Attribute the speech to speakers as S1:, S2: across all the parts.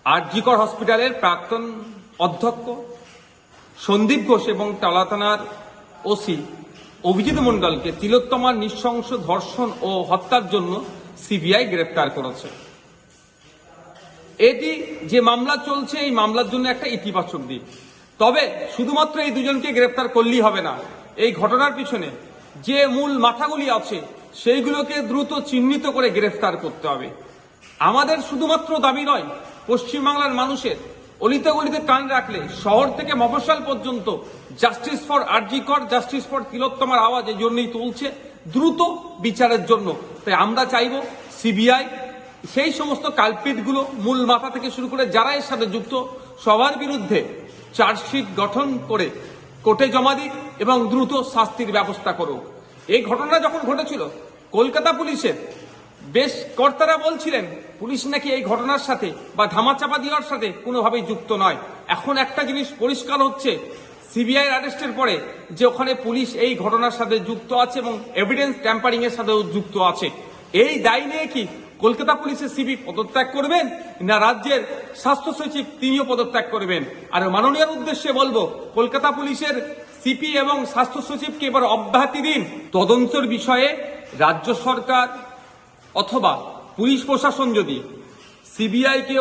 S1: আরজিকর হসপিটালের প্রাক্তন অধ্যক্ষ সন্দীপ ঘোষ এবং টালা থানার ওসি অভিজিৎ মণ্ডলকে তিলোত্তমার নৃশংস ধর্ষণ ও হত্যার জন্য সিবিআই গ্রেপ্তার করেছে। এটি যে মামলা চলছে, এই মামলার জন্য একটা ইতিবাচক দিক। তবে শুধুমাত্র এই দুজনকে গ্রেপ্তার করলেই হবে না, এই ঘটনার পিছনে যে মূল মাথাগুলি আছে সেইগুলোকে দ্রুত চিহ্নিত করে গ্রেফতার করতে হবে। আমাদের শুধুমাত্র দাবি নয়, পশ্চিমবাংলার মানুষের অলিতে গলিতে কান রাখলে শহর থেকে মফস্বল পর্যন্ত justice for RG Kar, justice for তিলোত্তমার আওয়াজ এই জন্যই তুলছে, দ্রুত বিচারের জন্য। তাই আমরা চাইব সিবিআই সেই সমস্ত কালপিটগুলো মূল মাথা থেকে শুরু করে যারা এর সাথে যুক্ত সবার বিরুদ্ধে চার্জশিট গঠন করে কোর্টে জমা দিক এবং দ্রুত শাস্তির ব্যবস্থা করুক। এই ঘটনা যখন ঘটেছিল, কলকাতা পুলিশের বেশ কর্তারা বলছিলেন পুলিশ নাকি এই ঘটনার সাথে বা ধামাচাপা দেওয়ার সাথে কোনোভাবেই যুক্ত নয়। এখন একটা জিনিস পরিষ্কার হচ্ছে সিবিআই অ্যারেস্টের পরে যে ওখানে পুলিশ এই ঘটনার সাথে যুক্ত আছে এবং এভিডেন্স ট্যাম্পারিং এর সাথেও যুক্ত আছে। এই দায় নিয়ে কি কলকাতা পুলিশের সিপি পদত্যাগ করবেন, না রাজ্যের স্বাস্থ্য সচিব তিনিও পদত্যাগ করবেন? আর মাননীয় উদ্দেশ্যে বলবো, কলকাতা পুলিশের সিপি এবং স্বাস্থ্য সচিবকে এবার অব্যাহতি দিন। তদন্তের বিষয়ে রাজ্য সরকার অথবা পুলিশ প্রশাসন যদি সিবিআইকে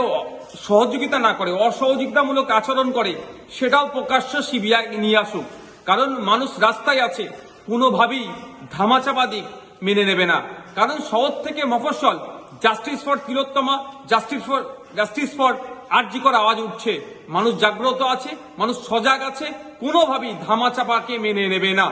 S1: সহযোগিতা না করে, অসহযোগিতামূলক আচরণ করে, সেটাও প্রকাশ্য সিবিআই নিয়ে আসুক। কারণ মানুষ রাস্তায় আছে, কোনোভাবেই ধামাচাপা দিক মেনে নেবে না। কারণ শহর থেকে মফস্বল justice for Tilottama, justice for RG Kar আওয়াজ উঠছে। মানুষ জাগ্রত আছে, মানুষ সজাগ আছে, কোনোভাবেই ধামাচাপাকে মেনে নেবে না।